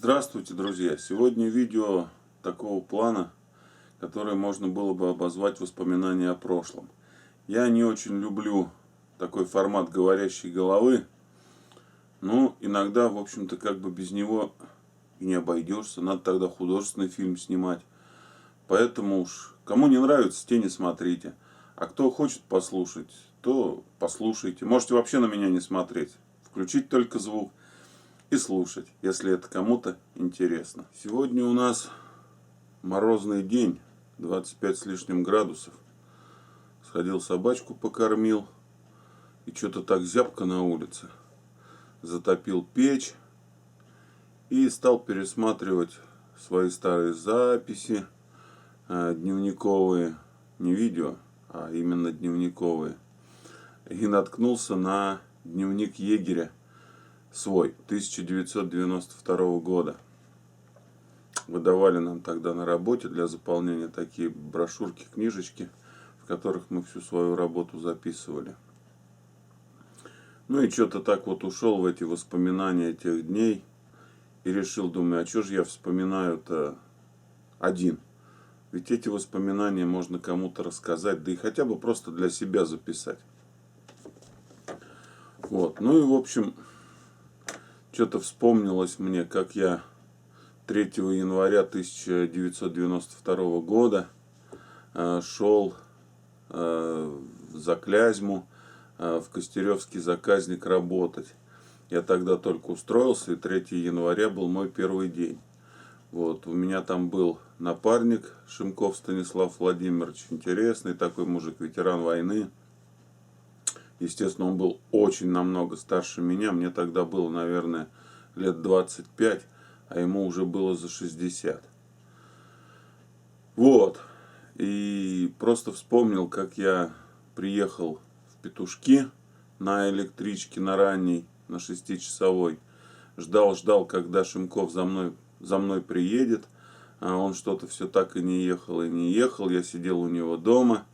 Здравствуйте, друзья! Сегодня видео такого плана, которое можно было бы обозвать «Воспоминания о прошлом». Я не очень люблю такой формат говорящей головы, но иногда, в общем-то, как бы без него и не обойдешься. Надо тогда художественный фильм снимать. Поэтому уж, кому не нравится, те не смотрите. А кто хочет послушать, то послушайте. Можете вообще на меня не смотреть. Включить только звук и слушать, если это кому-то интересно. Сегодня у нас морозный день, 25 с лишним градусов. Сходил, собачку покормил, и что-то так зябко на улице. Затопил печь и стал пересматривать свои старые записи, дневниковые, не видео, а именно дневниковые. И наткнулся на дневник егеря свой, 1992 года. Выдавали нам тогда на работе для заполнения такие брошюрки, книжечки, в которых мы всю свою работу записывали. Ну и что-то так вот ушел в эти воспоминания тех дней и решил, думаю, а что же я вспоминаю-то один? Ведь эти воспоминания можно кому-то рассказать, да и хотя бы просто для себя записать. Вот, ну и в общем, что-то вспомнилось мне, как я 3 января 1992 года шел за Клязьму в Костеревский заказник работать. Я тогда только устроился, и 3 января был мой первый день. Вот, у меня там был напарник Шимков Станислав Владимирович, интересный такой мужик, ветеран войны. Естественно, он был очень намного старше меня. Мне тогда было, наверное, лет 25, а ему уже было за 60. Вот. И просто вспомнил, как я приехал в Петушки на электричке, на ранней, на 6-часовой. Ждал, когда Шимков за мной приедет. А он что-то все так и не ехал, и не ехал. Я сидел у него дома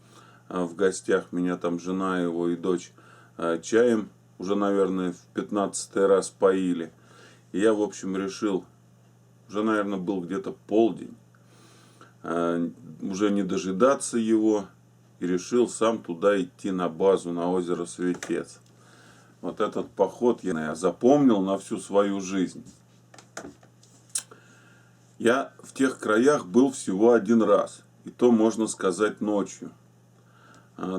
в гостях. Меня там жена его и дочь чаем уже, наверное, в 15-й раз поили. И я, в общем, решил, уже, наверное, был где-то полдень, уже не дожидаться его, и решил сам туда идти на базу, на озеро Светец. Вот этот поход я запомнил на всю свою жизнь. Я в тех краях был всего один раз, и то, можно сказать, ночью.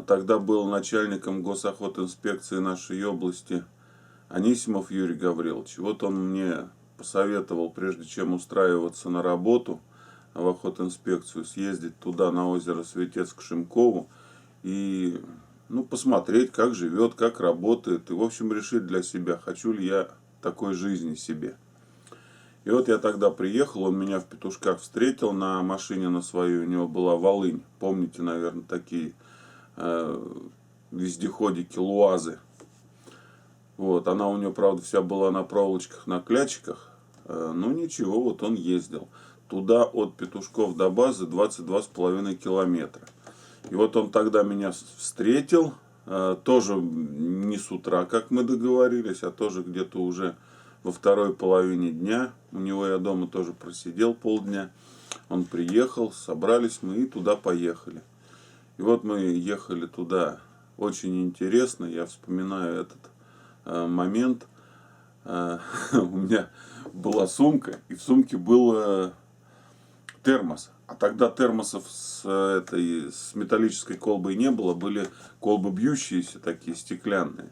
Тогда был начальником госохотинспекции нашей области Анисимов Юрий Гаврилович. Вот он мне посоветовал, прежде чем устраиваться на работу в охотинспекцию, съездить туда, на озеро Светец, к Шимкову и посмотреть, как живет, как работает. И, в общем, решить для себя, хочу ли я такой жизни себе. И вот я тогда приехал, он меня в Петушках встретил на машине на своей, у него была Волынь. Помните, наверное, такие вездеходики, луазы. Вот, она у него, правда, вся была на проволочках, на клячиках. Но ничего, вот он ездил. Туда от Петушков до базы 22,5 километра. И вот он тогда меня встретил. Тоже не с утра, как мы договорились, а тоже где-то уже во второй половине дня. У него я дома тоже просидел полдня. Он приехал, собрались мы и туда поехали. И вот мы ехали туда. Очень интересно, я вспоминаю этот момент. У меня была сумка, и в сумке был термос. А тогда термосов с металлической колбой не было, были колбы бьющиеся, такие стеклянные.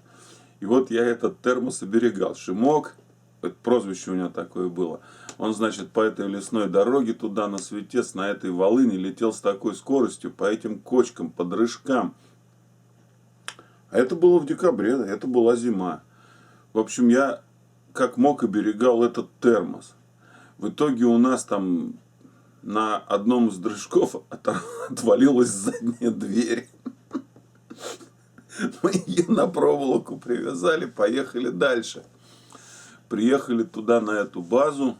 И вот я этот термос оберегал. Шимок, это прозвище у него такое было. Он, значит, по этой лесной дороге туда, на Светец, на этой Волыни, летел с такой скоростью, по этим кочкам, под рыжкам. А это было в декабре, это была зима. В общем, я как мог оберегал этот термос. В итоге у нас там на одном из дрыжков отвалилась задняя дверь. Мы ее на проволоку привязали, поехали дальше. Приехали туда, на эту базу.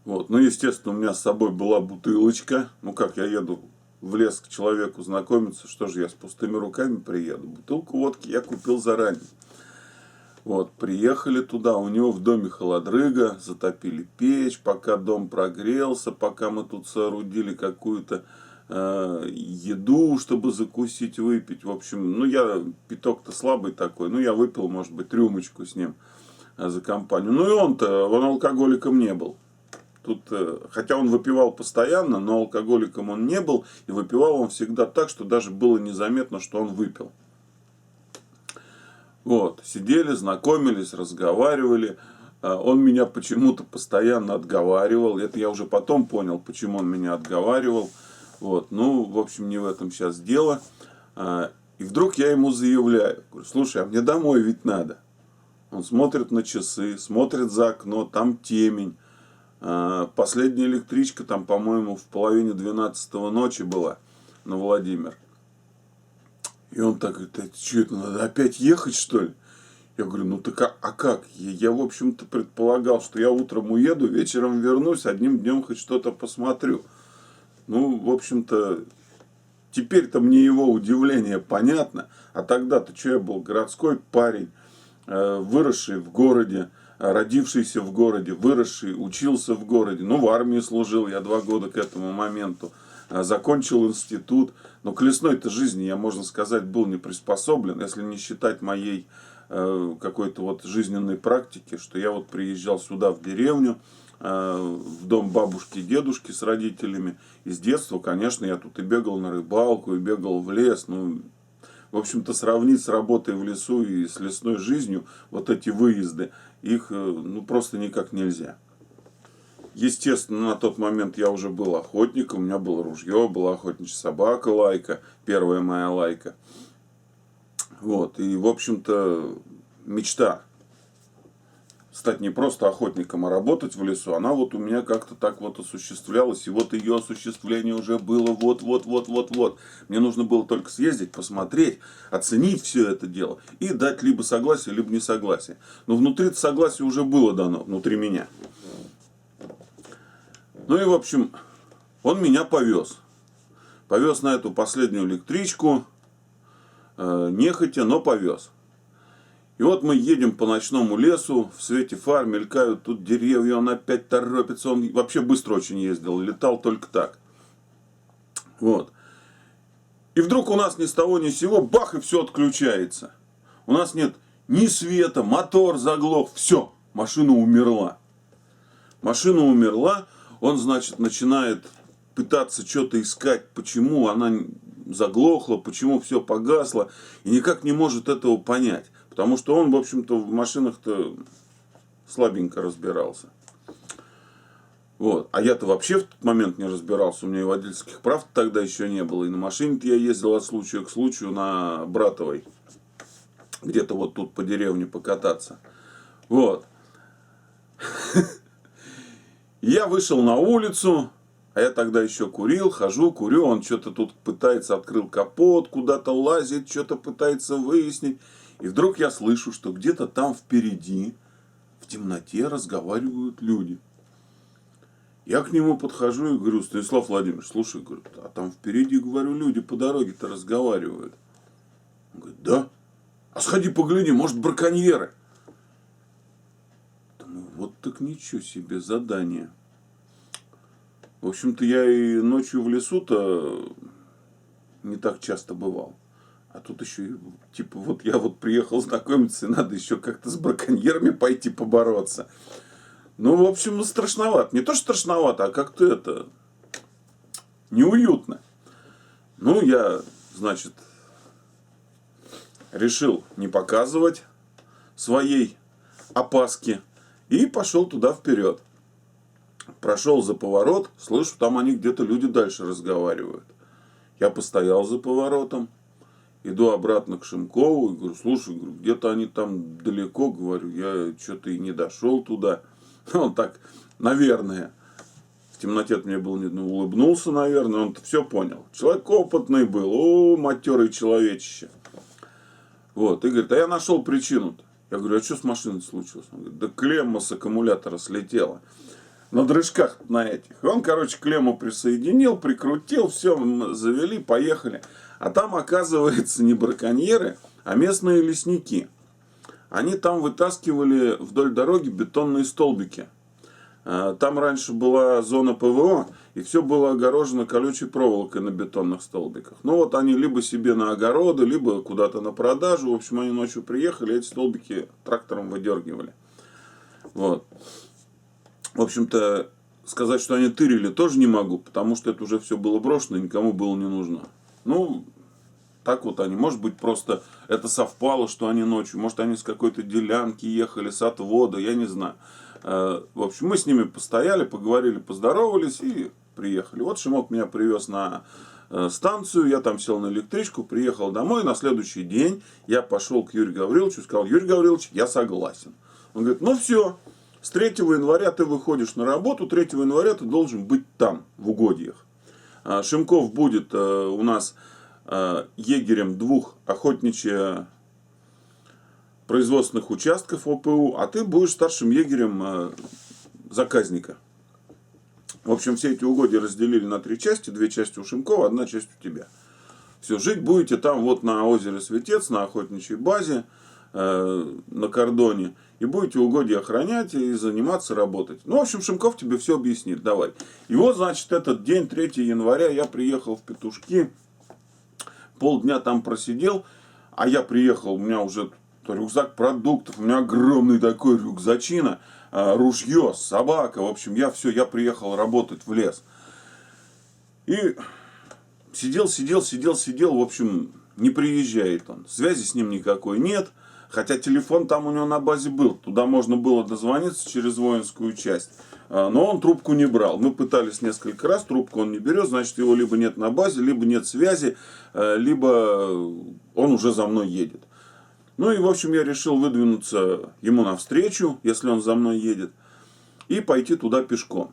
Вот. Ну, естественно, у меня с собой была бутылочка. Ну, как я еду в лес к человеку знакомиться, что же я с пустыми руками приеду? Бутылку водки я купил заранее. Вот, приехали туда, у него в доме холодрыга, затопили печь, пока дом прогрелся, пока мы тут соорудили какую-то еду, чтобы закусить, выпить. В общем, ну я питок-то слабый такой, ну я выпил, может быть, рюмочку с ним за компанию. Ну и он алкоголиком не был. Тут, хотя он выпивал постоянно, но алкоголиком он не был, и выпивал он всегда так, что даже было незаметно, что он выпил. Вот, сидели, знакомились, разговаривали. Он меня почему-то постоянно отговаривал. Это я уже потом понял, почему он меня отговаривал. Вот, ну, в общем, не в этом сейчас дело. И вдруг я ему заявляю, говорю, слушай, а мне домой ведь надо. Он смотрит на часы, смотрит за окно, там темень. Последняя электричка там, по-моему, в половине 12-го ночи была на Владимир. И он так говорит, что это, надо опять ехать, что ли? Я говорю, ну так а как? Я, в общем-то, предполагал, что я утром уеду, вечером вернусь, одним днем хоть что-то посмотрю. Ну, в общем-то, теперь-то мне его удивление понятно. А тогда-то что, я был городской парень, выросший в городе, родившийся в городе, выросший, учился в городе. Ну, в армии служил я 2 года к этому моменту. Закончил институт. Но к лесной-то жизни я, можно сказать, был не приспособлен, если не считать моей какой-то вот жизненной практики, что я вот приезжал сюда, в деревню, в дом бабушки и дедушки с родителями. И с детства, конечно, я тут и бегал на рыбалку, и бегал в лес. Ну, в общем-то, сравнить с работой в лесу и с лесной жизнью вот эти выезды, их ну, просто никак нельзя. Естественно, на тот момент я уже был охотником, у меня было ружье, была охотничья собака Лайка, первая моя Лайка. Вот, и, в общем-то, мечта стать не просто охотником, а работать в лесу, она вот у меня как-то так вот осуществлялась, и вот ее осуществление уже было вот. Мне нужно было только съездить, посмотреть, оценить все это дело и дать либо согласие, либо несогласие. Но внутри согласие уже было дано, внутри меня. Ну и, в общем, он меня повез. Повез на эту последнюю электричку, нехотя, но повез. И вот мы едем по ночному лесу, в свете фар мелькают тут деревья, он опять торопится, он вообще быстро очень ездил, летал только так. Вот. И вдруг у нас ни с того ни с сего, бах, и все отключается. У нас нет ни света, мотор заглох, все, машина умерла. Машина умерла, он, значит, начинает пытаться что-то искать, почему она заглохла, почему все погасло, и никак не может этого понять. Потому что он, в общем-то, в машинах-то слабенько разбирался. Вот. А я-то вообще в тот момент не разбирался, у меня и водительских прав тогда еще не было. И на машине-то я ездил от случая к случаю на Братовой, где-то вот тут по деревне покататься. Вот. Я вышел на улицу, а я тогда еще курил, хожу, курю, он что-то тут пытается, открыл капот, куда-то лазит, что-то пытается выяснить. И вдруг я слышу, что где-то там впереди, в темноте, разговаривают люди. Я к нему подхожу и говорю, Станислав Владимирович, слушай, говорю, а там впереди, говорю, люди по дороге-то разговаривают. Он говорит, да? А сходи погляди, может, браконьеры. Думаю, вот так ничего себе задание. В общем-то, я и ночью в лесу-то не так часто бывал. А тут еще, типа, вот я вот приехал знакомиться, и надо еще как-то с браконьерами пойти побороться. Ну, в общем, страшновато. Не то, что страшновато, а как-то это неуютно. Ну, я, значит, решил не показывать своей опаски и пошел туда вперед. Прошел за поворот, слышу, там они где-то люди дальше разговаривают. Я постоял за поворотом. Иду обратно к Шимкову и говорю, слушай, где-то они там далеко, говорю, я что-то и не дошел туда. Он так, наверное, в темноте мне было не видно, улыбнулся, наверное, он-то все понял. Человек опытный был, матерый человечище. Вот, и говорит, а я нашел причину-то. Я говорю, а что с машиной случилось? Он говорит, да клемма с аккумулятора слетела. На дрыжках на этих. И он, короче, клемму присоединил, прикрутил, все, завели, поехали. А там, оказывается, не браконьеры, а местные лесники. Они там вытаскивали вдоль дороги бетонные столбики. Там раньше была зона ПВО, и все было огорожено колючей проволокой на бетонных столбиках. Ну вот они либо себе на огороды, либо куда-то на продажу. В общем, они ночью приехали, эти столбики трактором выдергивали. Вот. В общем-то, сказать, что они тырили, тоже не могу, потому что это уже все было брошено и никому было не нужно. Ну, так вот они. Может быть, просто это совпало, что они ночью. Может, они с какой-то делянки ехали, с отвода, я не знаю. В общем, мы с ними постояли, поговорили, поздоровались и приехали. Вот Шимок меня привез на станцию, я там сел на электричку, приехал домой. На следующий день я пошел к Юрию Гавриловичу и сказал: Юрий Гаврилович, я согласен. Он говорит: ну все, с 3 января ты выходишь на работу, 3 января ты должен быть там, в угодьях. Шимков будет у нас егерем 2 охотничьих производственных участков ОПУ, а ты будешь старшим егерем заказника. В общем, все эти угодья разделили на 3 части, 2 части у Шимкова, 1 часть у тебя. Все, жить будете там вот на озере Светец, на охотничьей базе, на кордоне, и будете угодья охранять и заниматься, работать. Ну, в общем, Шимков тебе все объяснит, давай. И вот, значит, этот день, 3 января, я приехал в Петушки, полдня там просидел, а я приехал, у меня уже рюкзак продуктов, у меня огромный такой рюкзачина, ружье, собака, в общем, я приехал работать в лес. И сидел, в общем, не приезжает он, связи с ним никакой нет, хотя телефон там у него на базе был, туда можно было дозвониться через воинскую часть, но он трубку не брал. Мы пытались несколько раз, трубку он не берет, значит, его либо нет на базе, либо нет связи, либо он уже за мной едет. Ну и, в общем, я решил выдвинуться ему навстречу, если он за мной едет, и пойти туда пешком.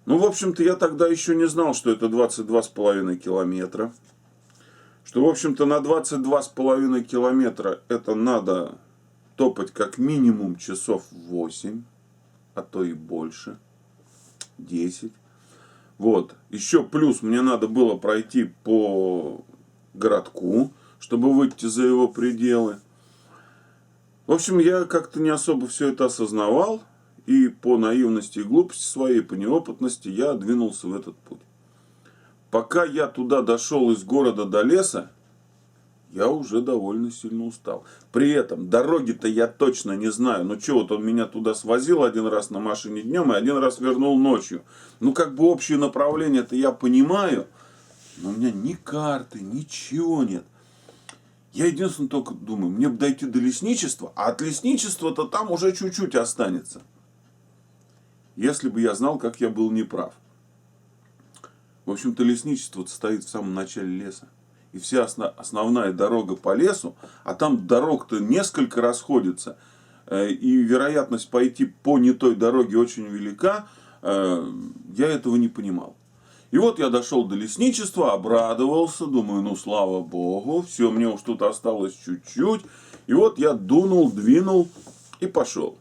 Ну, в общем-то, я тогда еще не знал, что это 22,5 километра. Что, в общем-то, на 22,5 километра это надо топать как минимум часов 8, а то и больше, 10. Вот. Еще плюс мне надо было пройти по городку, чтобы выйти за его пределы. В общем, я как-то не особо все это осознавал. И по наивности и глупости своей, по неопытности, я двинулся в этот путь. Пока я туда дошел из города до леса, я уже довольно сильно устал. При этом дороги-то я точно не знаю. Ну что, вот он меня туда свозил 1 раз на машине днем и 1 раз вернул ночью. Ну как бы общее направление-то я понимаю, но у меня ни карты, ничего нет. Я единственное только думаю, мне бы дойти до лесничества, а от лесничества-то там уже чуть-чуть останется. Если бы я знал, как я был неправ. В общем-то, лесничество стоит в самом начале леса. И вся основная дорога по лесу, а там дорог-то несколько расходится, и вероятность пойти по не той дороге очень велика, я этого не понимал. И вот я дошел до лесничества, обрадовался, думаю, ну слава богу, все, мне уж тут осталось чуть-чуть. И вот я дунул, двинул и пошел.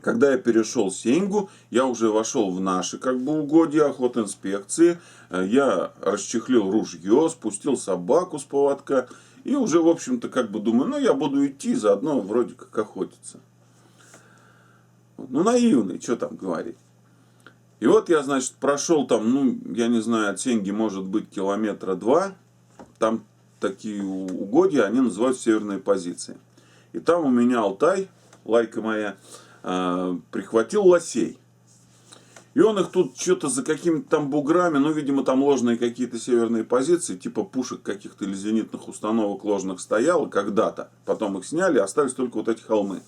Когда я перешел Сеньгу, я уже вошел в наши как бы угодья охотинспекции. Я расчехлил ружье, спустил собаку с поводка. И уже, в общем-то, как бы думаю, ну я буду идти, заодно вроде как охотиться. Ну наивный, что там говорить. И вот я, значит, прошел там, ну, я не знаю, от Сеньги может быть 2 километра. Там такие угодья, они называют северные позиции. И там у меня Алтай, лайка моя, прихватил лосей. И он их тут что-то за какими-то там буграми, ну, видимо, там ложные какие-то северные позиции, типа пушек каких-то или зенитных установок ложных стояло когда-то. Потом их сняли, остались только вот эти холмы.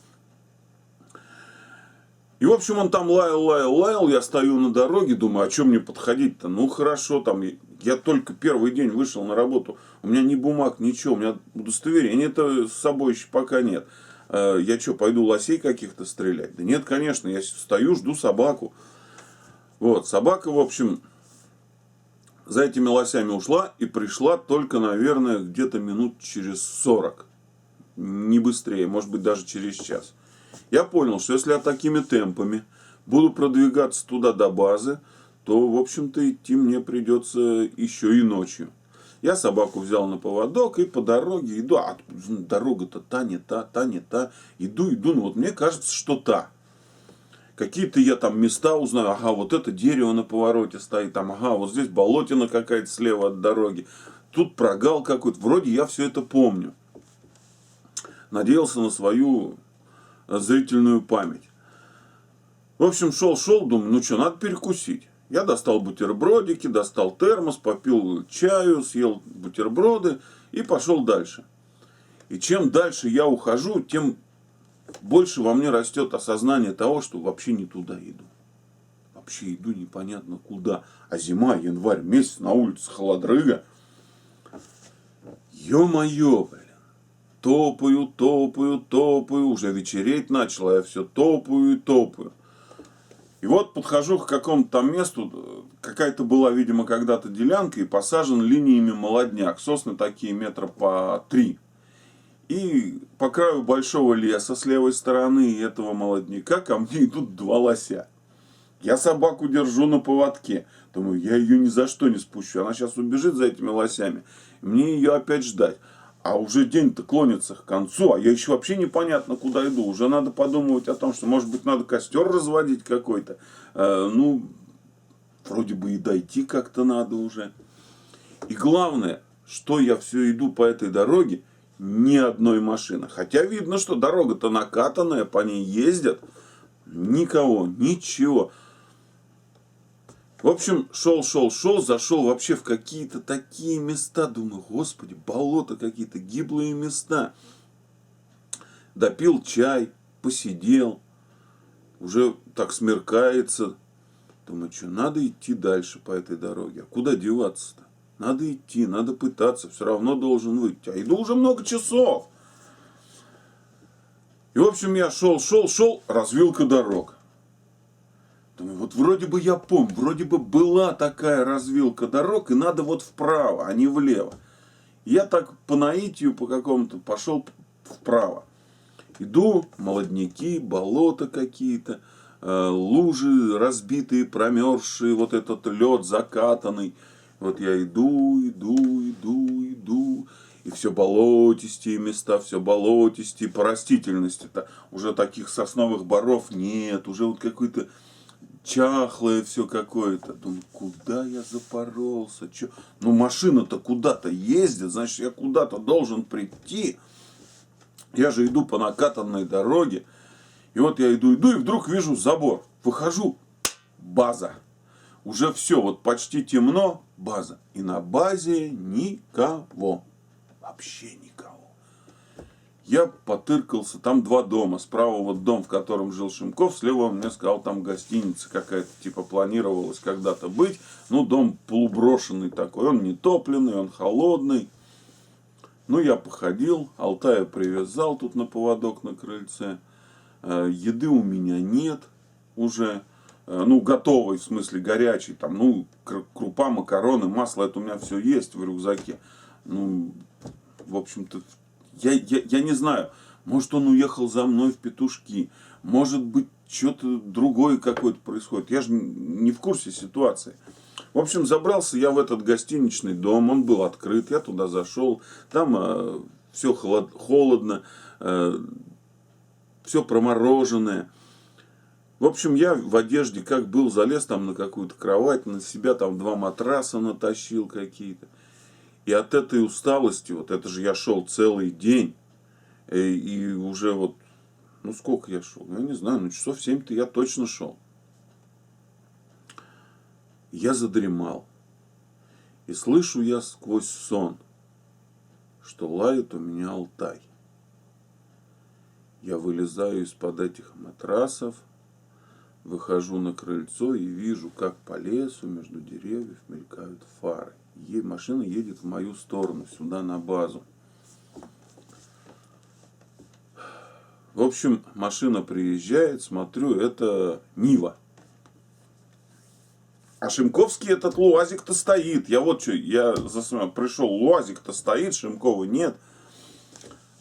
И, в общем, он там лаял, я стою на дороге, думаю, а что мне подходить-то? Ну, хорошо, там, я только первый день вышел на работу, у меня ни бумаг, ничего, у меня удостоверения-то с собой еще пока нет. Я что, пойду лосей каких-то стрелять? Да нет, конечно, я стою, жду собаку. Вот, собака, в общем, за этими лосями ушла и пришла только, наверное, где-то минут через 40. Не быстрее, может быть, даже через час. Я понял, что если я такими темпами буду продвигаться туда до базы, то, в общем-то, идти мне придется еще и ночью. Я собаку взял на поводок и по дороге иду. А дорога-то та, не та, та, не та. Иду, ну вот мне кажется, что та. Какие-то я там места узнаю. Ага, вот это дерево на повороте стоит. Там, ага, вот здесь болотина какая-то слева от дороги. Тут прогал какой-то. Вроде я все это помню. Надеялся на свою зрительную память. В общем, шел, думаю, ну что, надо перекусить. Я достал бутербродики, достал термос, попил чаю, съел бутерброды и пошел дальше. И чем дальше я ухожу, тем больше во мне растет осознание того, что вообще не туда иду. Вообще иду непонятно куда. А зима, январь, месяц, на улице холодрыга. Ё-моё, блин. Топаю, уже вечереть начало, я все топаю. И вот подхожу к какому-то там месту, какая-то была, видимо, когда-то делянка, и посажен линиями молодняк. Сосны такие метра по 3. И по краю большого леса с левой стороны этого молодняка ко мне идут 2 лося. Я собаку держу на поводке. Думаю, я ее ни за что не спущу. Она сейчас убежит за этими лосями. Мне ее опять ждать. А уже день-то клонится к концу, а я еще вообще непонятно куда иду. Уже надо подумывать о том, что, может быть, надо костер разводить какой-то. Ну, вроде бы и дойти как-то надо уже. И главное, что я все иду по этой дороге, ни одной машины. Хотя видно, что дорога-то накатанная, по ней ездят. Никого, ничего. В общем, шел, зашел вообще в какие-то такие места. Думаю, господи, болото какие-то, гиблые места. Допил чай, посидел. Уже так смеркается. Думаю, что, надо идти дальше по этой дороге. А куда деваться-то? Надо идти, надо пытаться. Все равно должен выйти. А иду уже много часов. И, в общем, я шел, развилка дорог. Думаю, вот вроде бы я помню, вроде бы была такая развилка дорог, и надо вот вправо, а не влево. Я так по наитию по какому-то пошел вправо. Иду, молодняки, болота какие-то, лужи разбитые, промерзшие, вот этот лед закатанный. Вот я иду. И все болотистые места, все болотистые. По растительности-то уже таких сосновых боров нет, уже вот какой-то чахлое все какое-то. Думаю, куда я запоролся? Чё? Ну, машина-то куда-то ездит, значит, я куда-то должен прийти. Я же иду по накатанной дороге. И вот я иду, и вдруг вижу забор. Выхожу, база. Уже все, вот почти темно, база. И на базе никого. Вообще никого. Я потыркался, там 2 дома. Справа вот дом, в котором жил Шимков, слева он мне сказал, там гостиница какая-то, типа планировалась когда-то быть. Ну, дом полуброшенный такой, он не топленый, он холодный. Ну, я походил, Алтая привязал тут на поводок на крыльце. Еды у меня нет уже. Ну, готовой, в смысле, горячей. Там, ну, крупа, макароны, масло, это у меня все есть в рюкзаке. Ну, в общем-то, я не знаю. Может, он уехал за мной в петушки. Может быть, что-то другое какое-то происходит. Я же не в курсе ситуации. В общем, забрался я в этот гостиничный дом. Он был открыт. Я туда зашел. Там все холодно. Все промороженное. В общем, я в одежде как был, залез там на какую-то кровать. На себя там 2 матраса натащил какие-то. И от этой усталости, вот это же я шел целый день. И уже вот, ну сколько я шел? Я не знаю, ну часов 7-то я точно шел. Я задремал. И слышу я сквозь сон, что лает у меня Алтай. Я вылезаю из-под этих матрасов, выхожу на крыльцо и вижу, как по лесу между деревьев мелькают фары. Машина едет в мою сторону, сюда на базу. В общем, машина приезжает, смотрю, это Нива. А Шимковский этот ЛуАЗик-то стоит. Я вот что, пришел, ЛуАЗик-то стоит, Шимкова нет.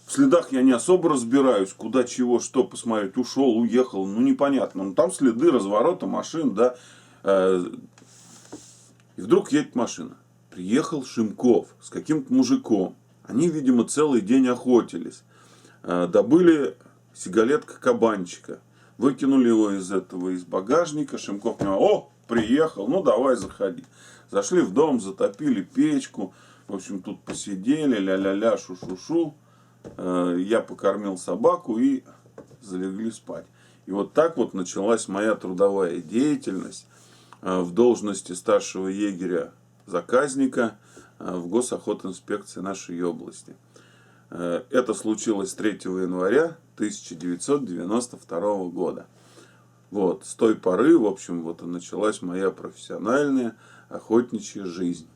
В следах я не особо разбираюсь, куда, чего, что посмотреть. Ушел, уехал, ну непонятно. Ну там следы разворота машин, да. И вдруг едет машина. приехал Шимков с каким-то мужиком. Они, видимо, целый день охотились. Добыли сигалетка кабанчика. Выкинули его из багажника. Шимков понимал: о, приехал, ну давай заходи. Зашли в дом, затопили печку. В общем, тут посидели, ля-ля-ля, шу-шу-шу. Я покормил собаку и залегли спать. И вот так вот началась моя трудовая деятельность в должности старшего егеря-заказника в госохотинспекции нашей области. Это случилось 3 января 1992 года. Вот, с той поры, в общем, вот и началась моя профессиональная охотничья жизнь.